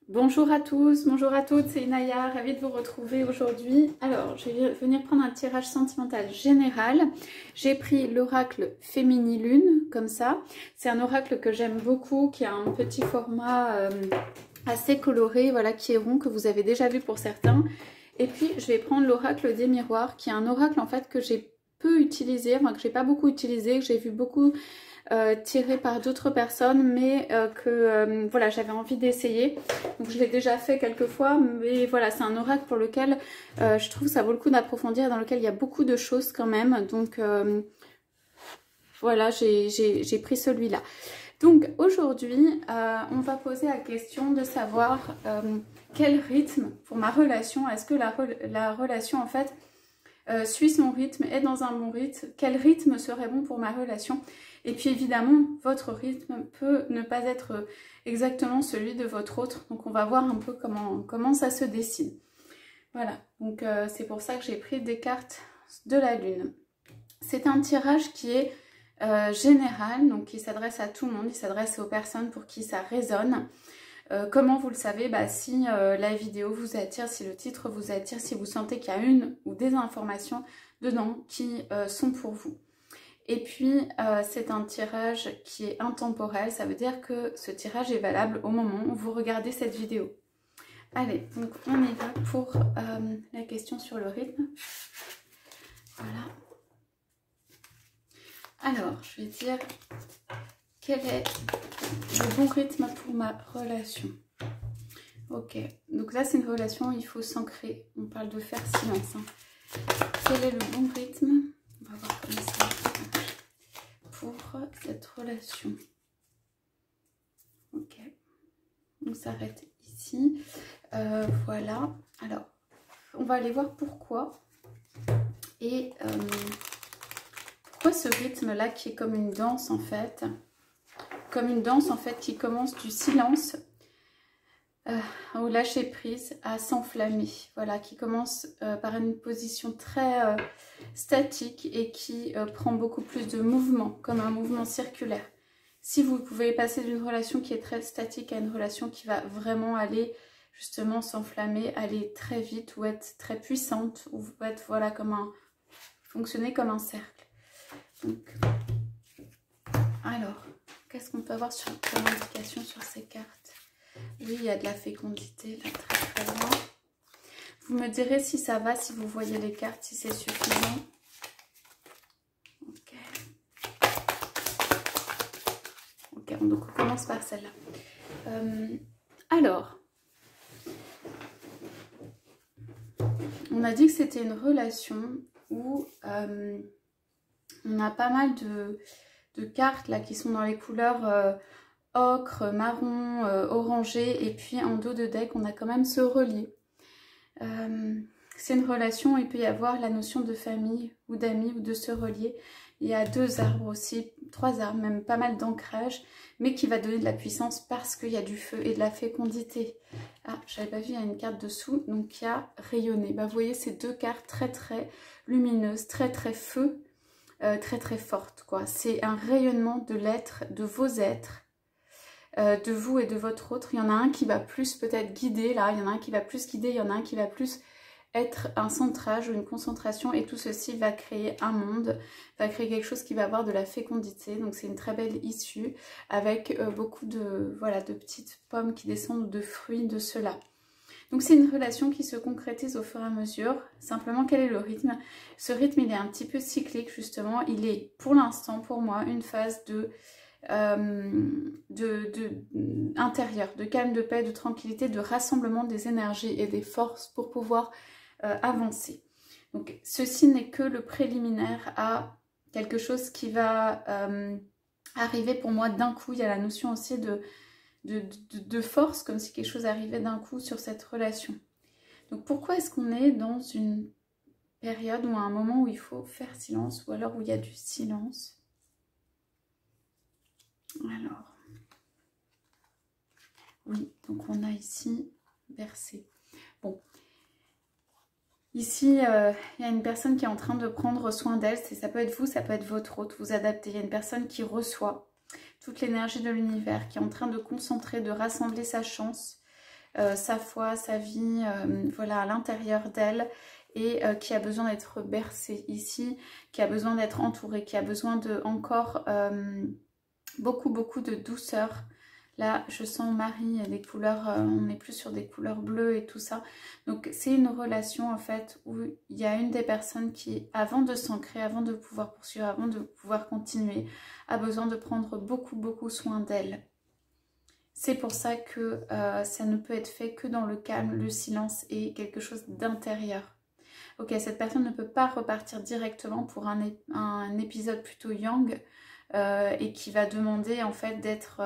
Bonjour à tous, bonjour à toutes, c'est Inaya, ravie de vous retrouver aujourd'hui. Alors, je vais venir prendre un tirage sentimental général. J'ai pris l'oracle Fémini Lune, comme ça. C'est un oracle que j'aime beaucoup, qui a un petit format assez coloré, voilà, qui est rond, que vous avez déjà vu pour certains. Et puis, je vais prendre l'oracle des miroirs, qui est un oracle en fait que j'ai peu utilisé, enfin que j'ai pas beaucoup utilisé, que j'ai vu beaucoup tiré par d'autres personnes, mais que voilà, j'avais envie d'essayer. Donc je l'ai déjà fait quelques fois, mais voilà, c'est un oracle pour lequel je trouve que ça vaut le coup d'approfondir, dans lequel il y a beaucoup de choses quand même. Donc voilà, j'ai pris celui-là. Donc aujourd'hui, on va poser la question de savoir quel rythme pour ma relation, est-ce que la relation en fait suit son rythme, est dans un bon rythme, quel rythme serait bon pour ma relation. Et puis évidemment, votre rythme peut ne pas être exactement celui de votre autre. Donc on va voir un peu comment ça se décide. Voilà, donc c'est pour ça que j'ai pris des cartes de la Lune. C'est un tirage qui est général, donc qui s'adresse à tout le monde, il s'adresse aux personnes pour qui ça résonne. Comment vous le savez? Si la vidéo vous attire, si le titre vous attire, si vous sentez qu'il y a une ou des informations dedans qui sont pour vous. Et puis c'est un tirage qui est intemporel, ça veut dire que ce tirage est valable au moment où vous regardez cette vidéo. Allez, donc on y va pour la question sur le rythme. Voilà. Alors, je vais dire quel est le bon rythme pour ma relation. Ok, donc là c'est une relation, il faut s'ancrer. On parle de faire silence. Quel est le bon rythme? On va voir comment ça marche pour cette relation. Ok, on s'arrête ici. Voilà, alors on va aller voir pourquoi. Et pourquoi ce rythme-là qui est comme une danse en fait. Comme une danse en fait qui commence du silence au lâcher prise à s'enflammer, voilà, qui commence par une position très statique et qui prend beaucoup plus de mouvement, comme un mouvement circulaire. Si vous pouvez passer d'une relation qui est très statique à une relation qui va vraiment aller justement s'enflammer, aller très vite ou être très puissante, ou être voilà fonctionner comme un cercle. Donc, alors, qu'est-ce qu'on peut avoir comme indication sur ces cartes? Oui, il y a de la fécondité, là, très très loin. Vous me direz si ça va, si vous voyez les cartes, si c'est suffisant. Ok. Ok, donc on commence par celle-là. Alors, on a dit que c'était une relation où on a pas mal de cartes là qui sont dans les couleurs ocre, marron, orangé, et puis en dos de deck on a quand même ce relier. C'est une relation, il peut y avoir la notion de famille ou d'amis ou de se relier. Il y a 2 arbres aussi, 3 arbres, même pas mal d'ancrage, mais qui va donner de la puissance parce qu'il y a du feu et de la fécondité. Ah, j'avais pas vu, il y a une carte dessous, donc il y a rayonné. Vous voyez ces 2 cartes très très lumineuses, très très feu, très très fortes, quoi. C'est un rayonnement de l'être, de vos êtres, de vous et de votre autre. Il y en a un qui va plus peut-être guider, là, il y en a un qui va plus guider, il y en a un qui va plus être un centrage ou une concentration, et tout ceci va créer un monde, va créer quelque chose qui va avoir de la fécondité. Donc c'est une très belle issue avec beaucoup de, voilà, de petites pommes qui descendent, de fruits de cela. Donc c'est une relation qui se concrétise au fur et à mesure. Simplement, quel est le rythme? Ce rythme, il est un petit peu cyclique justement. Il est pour l'instant pour moi une phase de intérieur, de calme, de paix, de tranquillité, de rassemblement des énergies et des forces pour pouvoir avancer. Donc ceci n'est que le préliminaire à quelque chose qui va arriver pour moi d'un coup. Il y a la notion aussi de force, comme si quelque chose arrivait d'un coup sur cette relation. Donc pourquoi est-ce qu'on est dans une période ou à un moment où il faut faire silence, ou alors où il y a du silence? Alors, oui, donc on a ici versé. Bon, ici, il y a une personne qui est en train de prendre soin d'elle. Ça peut être vous, ça peut être votre autre, vous adaptez. Il y a une personne qui reçoit toute l'énergie de l'univers, qui est en train de concentrer, de rassembler sa chance, sa foi, sa vie, voilà, à l'intérieur d'elle, et qui a besoin d'être bercée ici, qui a besoin d'être entourée, qui a besoin de encore beaucoup de douceur. Là, je sens Marie, des couleurs, on est plus sur des couleurs bleues et tout ça. Donc, c'est une relation, en fait, où il y a une des personnes qui, avant de s'ancrer, avant de pouvoir poursuivre, avant de pouvoir continuer, a besoin de prendre beaucoup soin d'elle. C'est pour ça que ça ne peut être fait que dans le calme, le silence et quelque chose d'intérieur. Ok, cette personne ne peut pas repartir directement pour un épisode plutôt yang et qui va demander, en fait, d'être...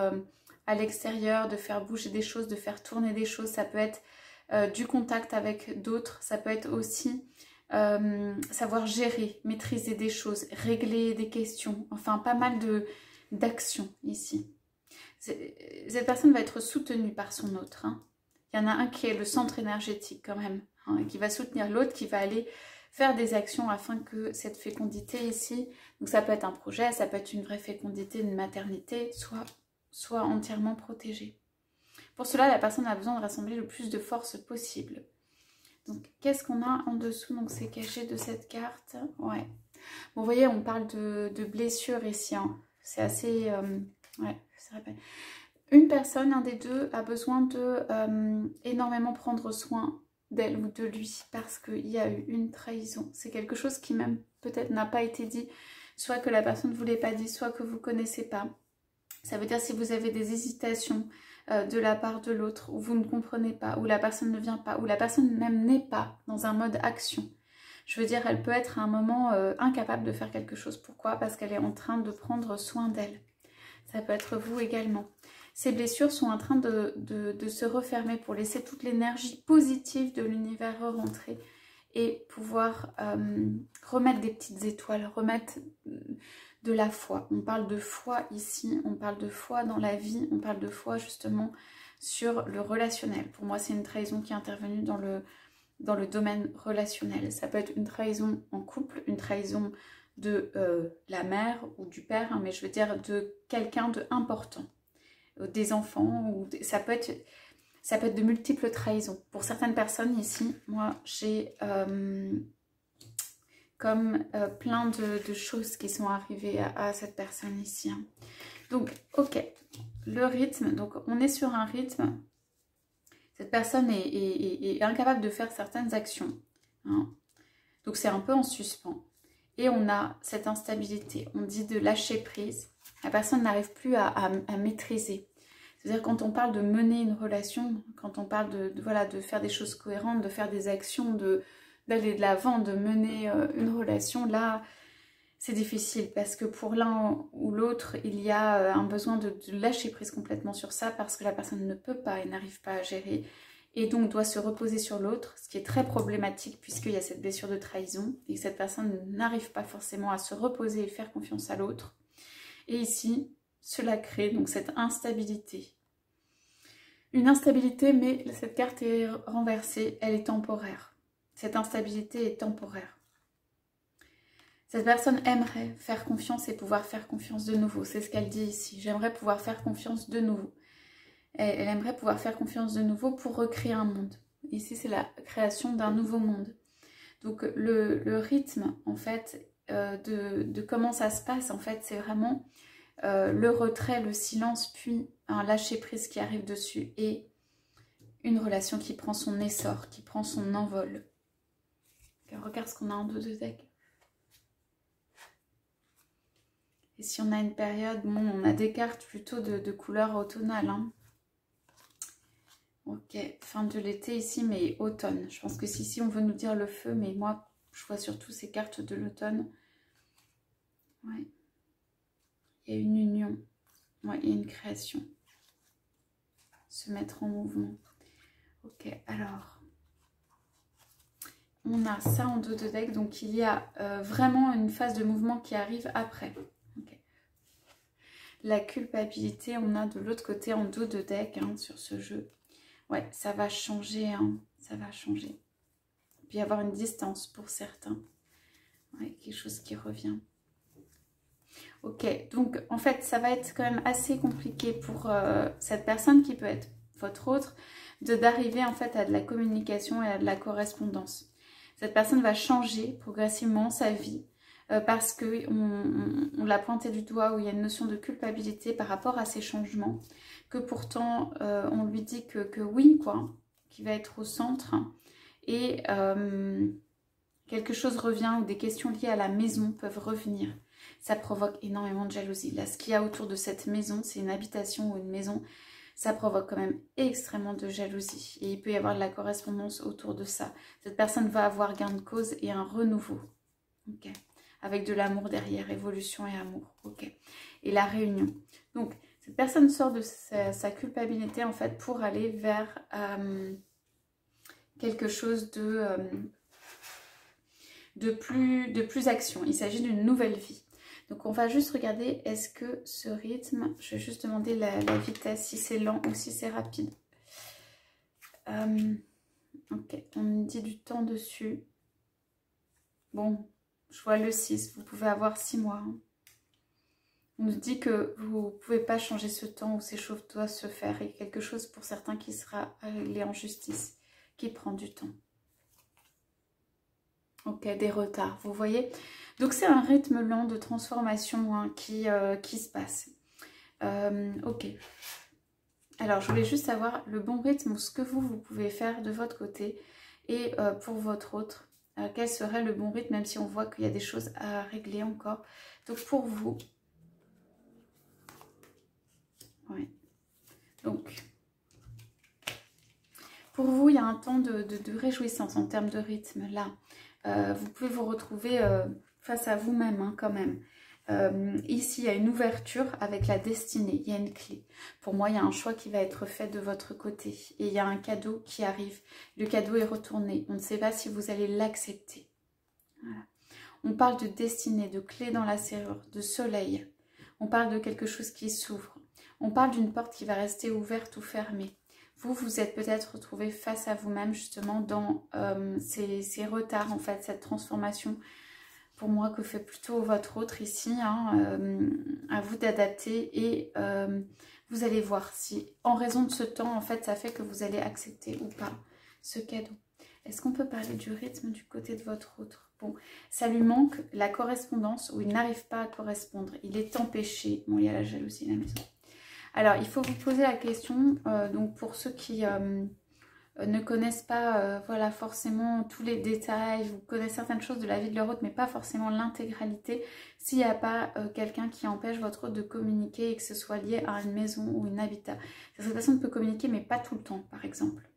à l'extérieur, de faire bouger des choses, de faire tourner des choses. Ça peut être du contact avec d'autres, ça peut être aussi savoir gérer, maîtriser des choses, régler des questions, enfin pas mal d'actions ici. Cette personne va être soutenue par son autre. Hein. Il y en a un qui est le centre énergétique quand même, hein, qui va soutenir l'autre, qui va aller faire des actions afin que cette fécondité ici, donc ça peut être un projet, ça peut être une vraie fécondité, une maternité, soit entièrement protégée. Pour cela, la personne a besoin de rassembler le plus de force possible. Donc, qu'est-ce qu'on a en dessous? Donc, c'est caché de cette carte. Ouais. Bon, vous voyez, on parle de blessures ici. Hein. C'est assez... ouais, ça rappelle. Une personne, un des deux, a besoin de énormément prendre soin d'elle ou de lui parce qu'il y a eu une trahison. C'est quelque chose qui même peut-être n'a pas été dit, soit que la personne ne vous l'ait pas dit, soit que vous ne connaissez pas. Ça veut dire si vous avez des hésitations de la part de l'autre, ou vous ne comprenez pas, ou la personne ne vient pas, ou la personne même n'est pas dans un mode action. Je veux dire, elle peut être à un moment incapable de faire quelque chose. Pourquoi? Parce qu'elle est en train de prendre soin d'elle. Ça peut être vous également. Ces blessures sont en train de se refermer pour laisser toute l'énergie positive de l'univers rentrer et pouvoir remettre des petites étoiles, remettre de la foi. On parle de foi ici, on parle de foi dans la vie, on parle de foi justement sur le relationnel. Pour moi, c'est une trahison qui est intervenue dans le domaine relationnel. Ça peut être une trahison en couple, une trahison de la mère ou du père, hein, mais je veux dire de quelqu'un d'important, des enfants, ou ça peut être de multiples trahisons. Pour certaines personnes ici, moi j'ai comme plein de choses qui sont arrivées à cette personne ici. Hein. Donc, ok, le rythme, donc on est sur un rythme, cette personne est incapable de faire certaines actions. Hein. Donc c'est un peu en suspens. Et on a cette instabilité, on dit de lâcher prise. La personne n'arrive plus à maîtriser. C'est-à-dire quand on parle de mener une relation, quand on parle voilà, de faire des choses cohérentes, de faire des actions, d'aller de l'avant, de mener une relation, là c'est difficile parce que pour l'un ou l'autre, il y a un besoin de lâcher prise complètement sur ça parce que la personne ne peut pas et n'arrive pas à gérer et donc doit se reposer sur l'autre, ce qui est très problématique puisqu'il y a cette blessure de trahison et que cette personne n'arrive pas forcément à se reposer et faire confiance à l'autre. Et ici, cela crée donc cette instabilité. Une instabilité, mais cette carte est renversée, elle est temporaire. Cette instabilité est temporaire. Cette personne aimerait faire confiance et pouvoir faire confiance de nouveau. C'est ce qu'elle dit ici. J'aimerais pouvoir faire confiance de nouveau. Elle aimerait pouvoir faire confiance de nouveau pour recréer un monde. Ici, c'est la création d'un nouveau monde. Donc, le rythme, en fait, de comment ça se passe, en fait, c'est vraiment le retrait, le silence, puis un lâcher-prise qui arrive dessus et une relation qui prend son essor, qui prend son envol. Okay, regarde ce qu'on a en dos de deck. Et si on a une période, bon, on a des cartes plutôt de couleur automnale. Hein. Ok, fin de l'été ici, mais automne. Je pense que si on veut nous dire le feu, mais moi, je vois surtout ces cartes de l'automne. Ouais. Il y a une union, ouais, il y a une création. Se mettre en mouvement. Ok, alors, on a ça en dos de deck, donc il y a vraiment une phase de mouvement qui arrive après. Okay. La culpabilité, on a de l'autre côté en dos de deck hein, sur ce jeu. Ouais, ça va changer, hein, ça va changer. Puis y avoir une distance pour certains. Ouais, quelque chose qui revient. Ok, donc en fait, ça va être quand même assez compliqué pour cette personne qui peut être votre autre, d'arriver en fait à de la communication et à de la correspondance. Cette personne va changer progressivement sa vie parce qu'on l'a pointé du doigt, où il y a une notion de culpabilité par rapport à ces changements, que pourtant on lui dit que oui, quoi, qu'il va être au centre, et quelque chose revient, ou des questions liées à la maison peuvent revenir. Ça provoque énormément de jalousie. Là, ce qu'il y a autour de cette maison, c'est une habitation ou une maison, ça provoque quand même extrêmement de jalousie. Et il peut y avoir de la correspondance autour de ça. Cette personne va avoir gain de cause et un renouveau. Ok. Avec de l'amour derrière, évolution et amour. Ok. Et la réunion. Donc, cette personne sort de sa culpabilité, en fait, pour aller vers quelque chose de plus action. Il s'agit d'une nouvelle vie. Donc on va juste regarder, est-ce que ce rythme, je vais juste demander la vitesse, si c'est lent ou si c'est rapide. Ok, on me dit du temps dessus. Bon, je vois le 6, vous pouvez avoir 6 mois. Hein. On nous dit que vous ne pouvez pas changer ce temps où ces choses doivent se faire. Il y a quelque chose pour certains qui sera réglé en justice, qui prend du temps. Ok, des retards, vous voyez. Donc c'est un rythme lent de transformation hein, qui se passe. Ok. Alors je voulais juste savoir le bon rythme ou ce que vous pouvez faire de votre côté. Et pour votre autre, quel serait le bon rythme, même si on voit qu'il y a des choses à régler encore. Donc pour vous. Ouais. Donc pour vous, il y a un temps de réjouissance en termes de rythme là. Vous pouvez vous retrouver face à vous-même hein, quand même. Ici, il y a une ouverture avec la destinée, il y a une clé. Pour moi, il y a un choix qui va être fait de votre côté. Et il y a un cadeau qui arrive. Le cadeau est retourné. On ne sait pas si vous allez l'accepter. Voilà. On parle de destinée, de clé dans la serrure, de soleil. On parle de quelque chose qui s'ouvre. On parle d'une porte qui va rester ouverte ou fermée. Vous êtes peut-être retrouvé face à vous-même justement dans ces retards, en fait, cette transformation, pour moi, que fait plutôt votre autre ici, hein, à vous d'adapter et vous allez voir si, en raison de ce temps, en fait, ça fait que vous allez accepter ou pas ce cadeau. Est-ce qu'on peut parler du rythme du côté de votre autre? Bon, ça lui manque la correspondance ou il n'arrive pas à correspondre, il est empêché. Bon, il y a la jalousie à la maison. Alors, il faut vous poser la question, donc pour ceux qui ne connaissent pas voilà, forcément tous les détails, vous connaissez certaines choses de la vie de leur autre, mais pas forcément l'intégralité, s'il n'y a pas quelqu'un qui empêche votre autre de communiquer et que ce soit lié à une maison ou une habitat. Cette personne peut communiquer, mais pas tout le temps, par exemple.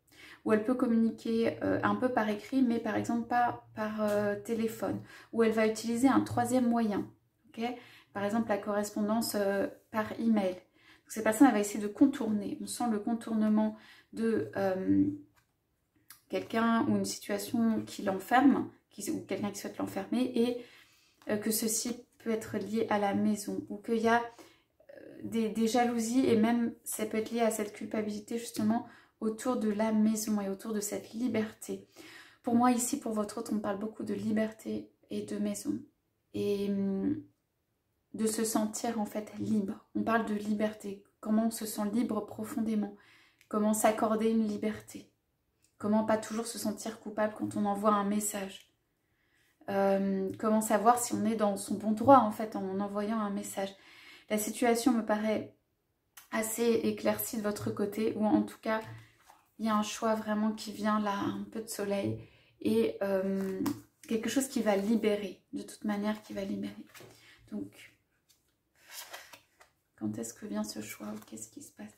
Ou elle peut communiquer un peu par écrit, mais par exemple pas par téléphone. Ou elle va utiliser un troisième moyen, okay. Par exemple la correspondance par email. Cette personne elle va essayer de contourner. On sent le contournement de quelqu'un ou une situation qui l'enferme, ou quelqu'un qui souhaite l'enfermer, et que ceci peut être lié à la maison, ou qu'il y a des jalousies, et même ça peut être lié à cette culpabilité justement autour de la maison et autour de cette liberté. Pour moi ici, pour votre autre, on parle beaucoup de liberté et de maison. Et de se sentir en fait libre. On parle de liberté. Comment on se sent libre profondément. Comment s'accorder une liberté. Comment pas toujours se sentir coupable quand on envoie un message. Comment savoir si on est dans son bon droit en fait en envoyant un message. La situation me paraît assez éclaircie de votre côté, ou en tout cas il y a un choix vraiment qui vient là, un peu de soleil, et quelque chose qui va libérer, de toute manière qui va libérer. Donc, quand est-ce que vient ce choix? Qu'est-ce qui se passe?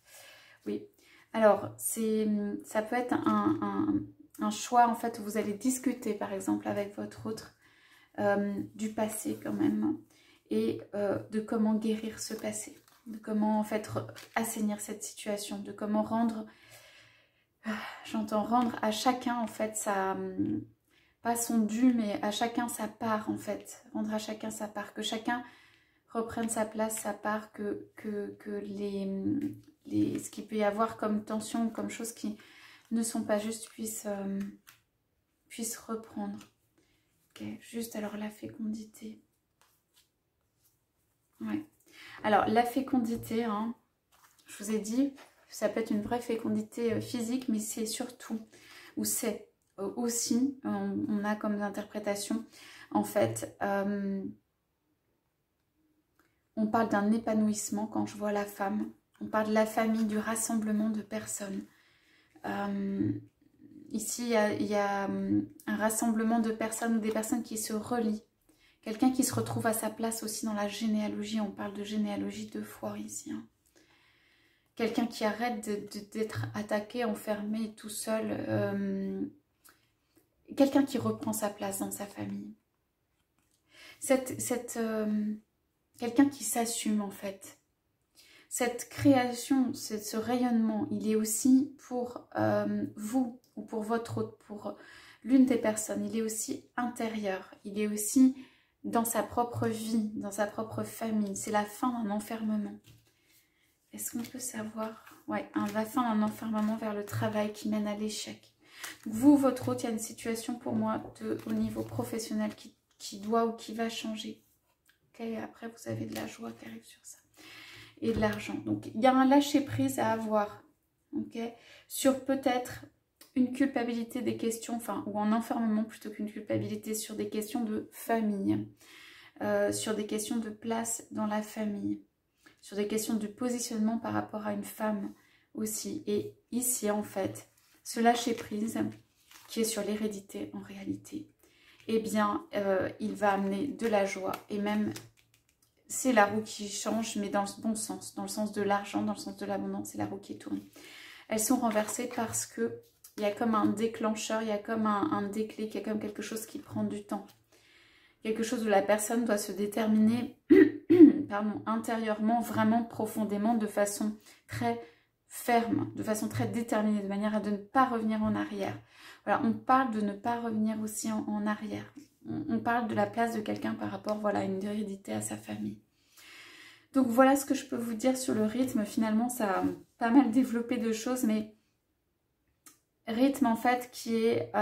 Oui, alors ça peut être un choix en fait où vous allez discuter par exemple avec votre autre du passé quand même, et de comment guérir ce passé, de comment en fait assainir cette situation, de comment rendre, j'entends rendre à chacun en fait sa, pas son dû, mais à chacun sa part en fait, rendre à chacun sa part, que chacun reprenne sa place, sa part, que ce qu'il peut y avoir comme tension, comme choses qui ne sont pas justes puissent reprendre. Ok, juste alors la fécondité. Ouais. Alors la fécondité, hein, je vous ai dit, ça peut être une vraie fécondité physique, mais c'est surtout, ou c'est aussi, on a comme interprétation, en fait, on parle d'un épanouissement quand je vois la femme. On parle de la famille, du rassemblement de personnes. Ici, il y a un rassemblement de personnes ou des personnes qui se relient. Quelqu'un qui se retrouve à sa place aussi dans la généalogie. On parle de généalogie 2 fois ici. Hein. Quelqu'un qui arrête d'être attaqué, enfermé, tout seul. Quelqu'un qui reprend sa place dans sa famille. Quelqu'un qui s'assume en fait. Cette création, ce rayonnement, il est aussi pour vous ou pour votre autre, pour l'une des personnes. Il est aussi intérieur, il est aussi dans sa propre vie, dans sa propre famille. C'est la fin d'un enfermement. Est-ce qu'on peut savoir? Ouais, la fin d'un enfermement vers le travail qui mène à l'échec. Vous, votre autre, il y a une situation pour moi au niveau professionnel qui doit ou qui va changer. Okay, après, vous avez de la joie qui arrive sur ça. Et de l'argent. Donc, il y a un lâcher-prise à avoir. Okay, sur peut-être une culpabilité des questions, enfin, ou un enfermement plutôt qu'une culpabilité sur des questions de famille, sur des questions de place dans la famille, sur des questions de positionnement par rapport à une femme aussi. Et ici, en fait, ce lâcher-prise qui est sur l'hérédité en réalité, eh bien, il va amener de la joie et même, c'est la roue qui change, mais dans le bon sens, dans le sens de l'argent, dans le sens de l'abondance, c'est la roue qui tourne. Elles sont renversées parce que il y a comme un déclencheur, il y a comme un déclic, il y a comme quelque chose qui prend du temps. Quelque chose où la personne doit se déterminer pardon, intérieurement, vraiment profondément, de façon très ferme, de façon très déterminée, de manière à ne pas revenir en arrière. Voilà, on parle de ne pas revenir aussi en arrière. On parle de la place de quelqu'un par rapport, voilà, à une hérédité, à sa famille. Donc voilà ce que je peux vous dire sur le rythme. Finalement, ça a pas mal développé de choses, mais rythme en fait qui est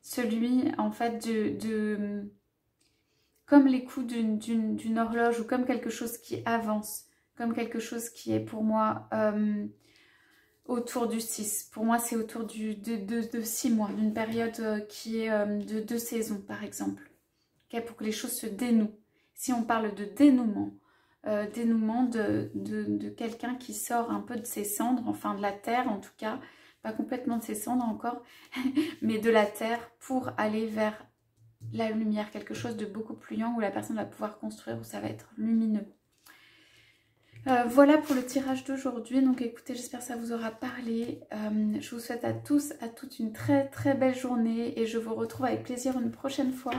celui en fait comme les coups d'une horloge ou comme quelque chose qui avance, comme quelque chose qui est pour moi autour du 6. Pour moi, c'est autour de 6 mois, d'une période qui est de 2 saisons, par exemple. Okay, pour que les choses se dénouent. Si on parle de dénouement, dénouement de quelqu'un qui sort un peu de ses cendres, enfin de la terre en tout cas, pas complètement de ses cendres encore, mais de la terre pour aller vers la lumière, quelque chose de beaucoup plus young où la personne va pouvoir construire, où ça va être lumineux. Voilà pour le tirage d'aujourd'hui. Donc écoutez, j'espère que ça vous aura parlé. Je vous souhaite à tous, à toutes une très très belle journée et je vous retrouve avec plaisir une prochaine fois.